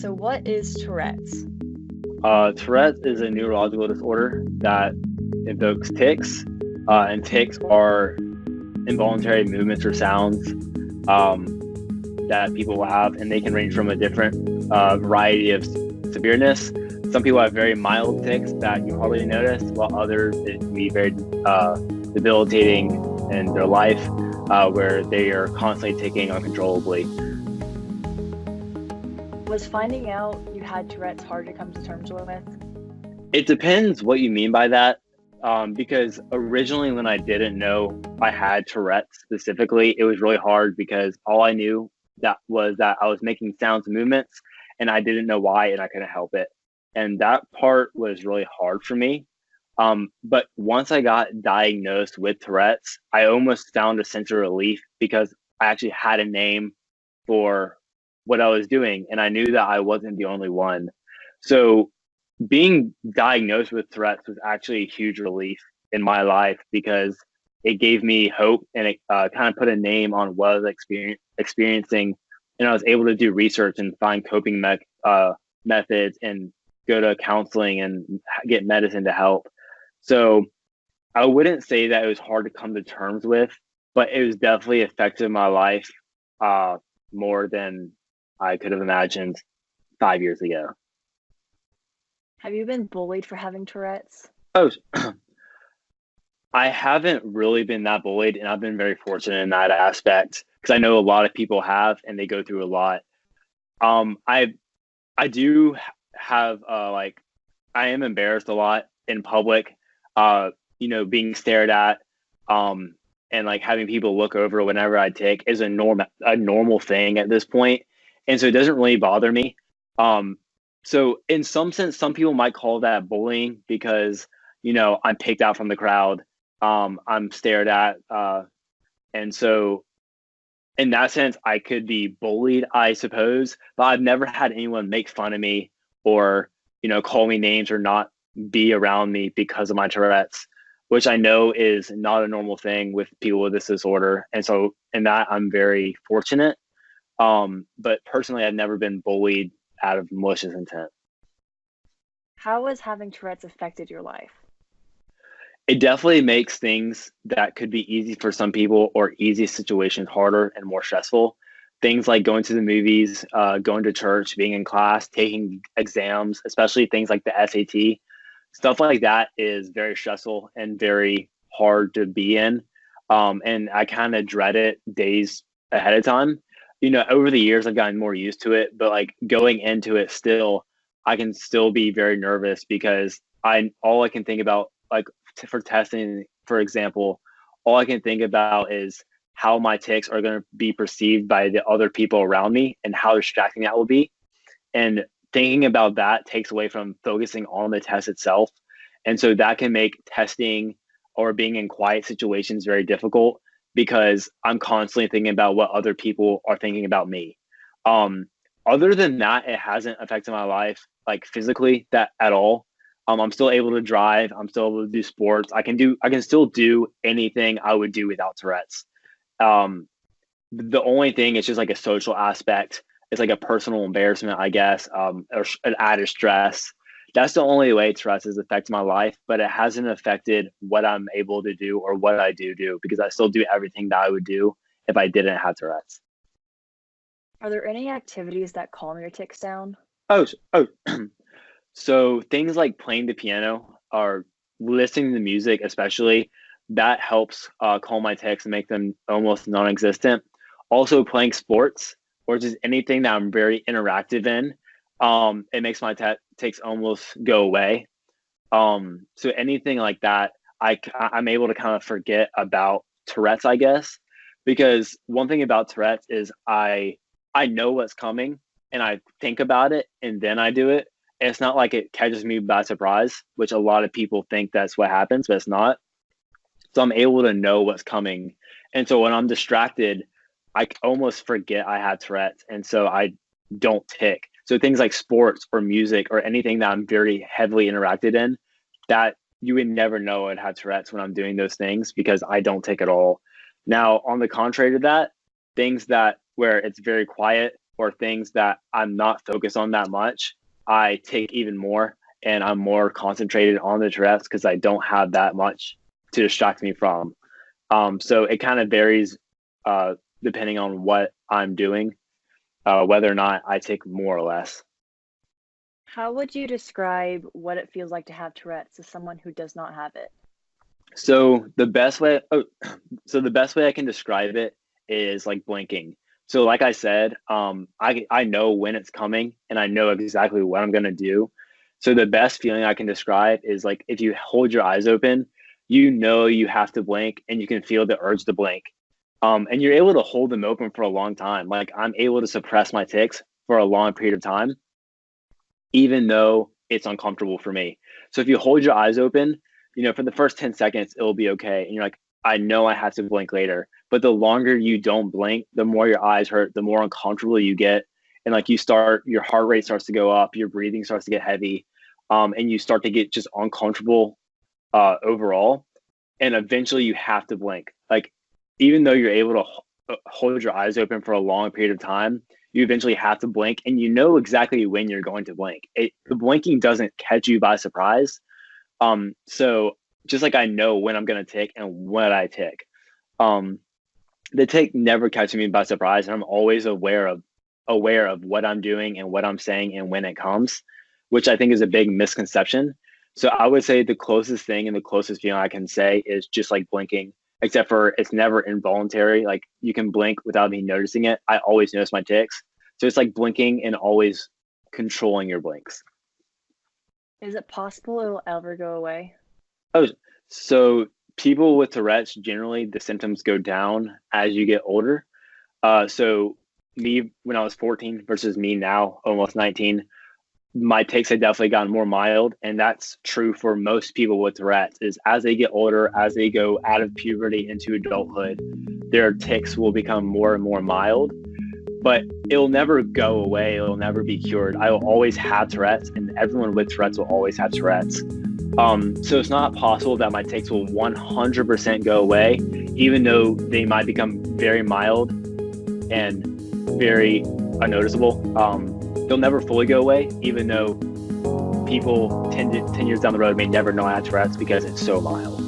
So what is Tourette's? Tourette's is a neurological disorder that invokes tics, and tics are involuntary movements or sounds um, that people have, and they can range from a different variety of severeness. Some people have very mild tics that you hardly notice, while others it can be very debilitating in their life, where they are constantly ticking uncontrollably. Was finding out you had Tourette's hard to come to terms with? It depends what you mean by that. Because originally, when I didn't know I had Tourette's specifically, it was really hard because all I knew that I was making sounds and movements, and I didn't know why, and I couldn't help it. And that part was really hard for me. But once I got diagnosed with Tourette's, I almost found a sense of relief because I actually had a name for what I was doing, and I knew that I wasn't the only one. So being diagnosed with Tourette's was actually a huge relief in my life because it gave me hope, and it kind of put a name on what I was experiencing. And I was able to do research and find methods and go to counseling and get medicine to help. So I wouldn't say that it was hard to come to terms with, but it was definitely affected my life uh, more than I could have imagined 5 years ago. Have you been bullied for having Tourette's? Oh, I haven't really been that bullied, and I've been very fortunate in that aspect because I know a lot of people have, and they go through a lot. I do have like I am embarrassed a lot in public, uh, being stared at, um, and like having people look over whenever I take is a normal thing at this point, and so it doesn't really bother me. Um, so in some sense, some people might call that bullying because I'm picked out from the crowd, I'm stared at, and so in that sense, I could be bullied, I suppose, but I've never had anyone make fun of me or, call me names or not be around me because of my Tourette's, which I know is not a normal thing with people with this disorder. And so in that, I'm very fortunate. But personally, I've never been bullied out of malicious intent. How has having Tourette's affected your life? It definitely makes things that could be easy for some people or easy situations harder and more stressful. Things like going to the movies, going to church, being in class, taking exams, especially things like the SAT, stuff like that is very stressful and very hard to be in. And I kind of dread it days ahead of time. Over the years, I've gotten more used to it, but like going into it still, I can still be very nervous because all I can think about, like for testing, for example, all I can think about is how my ticks are going to be perceived by the other people around me and how distracting that will be. And thinking about that takes away from focusing on the test itself. And so that can make testing or being in quiet situations very difficult because I'm constantly thinking about what other people are thinking about me. Um, Other than that, it hasn't affected my life like physically that at all. I'm still able to drive. I'm still able to do sports. I can still do anything I would do without Tourette's. Um, the only thing is just like a social aspect. It's like a personal embarrassment, I guess, or an added stress. That's the only way stress has affected my life, but it hasn't affected what I'm able to do or what I do because I still do everything that I would do if I didn't have Tourette's. Are there any activities that calm your tics down? Oh, so things like playing the piano or listening to music, especially, that helps calm my tics and make them almost non-existent. Also, playing sports or just anything that I'm very interactive in, it makes my tics almost go away. So anything like that, I'm able to kind of forget about Tourette's, I guess, because one thing about Tourette's is I know what's coming and I think about it and then I do it. And it's not like it catches me by surprise, which a lot of people think that's what happens, but it's not. So I'm able to know what's coming. And so when I'm distracted, almost forget I have Tourette's. And so I don't tick. So things like sports or music or anything that I'm very heavily interacted in, that you would never know I'd have Tourette's when I'm doing those things because I don't tick at all. Now, on the contrary to that, things that where it's very quiet, or things that I'm not focused on that much, I take even more and I'm more concentrated on the Tourette's because I don't have that much to distract me from. So it kind of varies depending on what I'm doing, whether or not I take more or less. How would you describe what it feels like to have Tourette's to someone who does not have it? So the best way, so the best way I can describe it is like blinking. So like I said, I know when it's coming and I know exactly what I'm gonna do. So the best feeling I can describe is like if you hold your eyes open, you know you have to blink and you can feel the urge to blink. And you're able to hold them open for a long time. Like I'm able to suppress my tics for a long period of time, even though it's uncomfortable for me. So if you hold your eyes open, for the first 10 seconds, it'll be okay. And you're like, I know I have to blink later. But the longer you don't blink, the more your eyes hurt, the more uncomfortable you get. And like your heart rate starts to go up, your breathing starts to get heavy, and you start to get just uncomfortable overall. And eventually you have to blink. Like, even though you're able to hold your eyes open for a long period of time, you eventually have to blink and you know exactly when you're going to blink. The blinking doesn't catch you by surprise. So just like I know when I'm going to tick and when I tick, the tick never catches me by surprise. And I'm always aware of what I'm doing and what I'm saying and when it comes, which I think is a big misconception. So I would say the closest thing and the closest feeling I can say is just like blinking, except for it's never involuntary. Like you can blink without me noticing it. I always notice my tics. So it's like blinking and always controlling your blinks. Is it possible it'll ever go away? Oh, so people with Tourette's, generally the symptoms go down as you get older. So me when I was 14 versus me now, almost 19, my tics had definitely gotten more mild. And that's true for most people with Tourette's, is as they get older, as they go out of puberty into adulthood, their tics will become more and more mild. But it'll never go away. It'll never be cured. I will always have Tourette's, and everyone with Tourette's will always have Tourette's. So it's not possible that my tics will 100% go away, even though they might become very mild and very unnoticeable. They'll never fully go away, even though people 10 years down the road may never know I have Tourette's because it's so mild.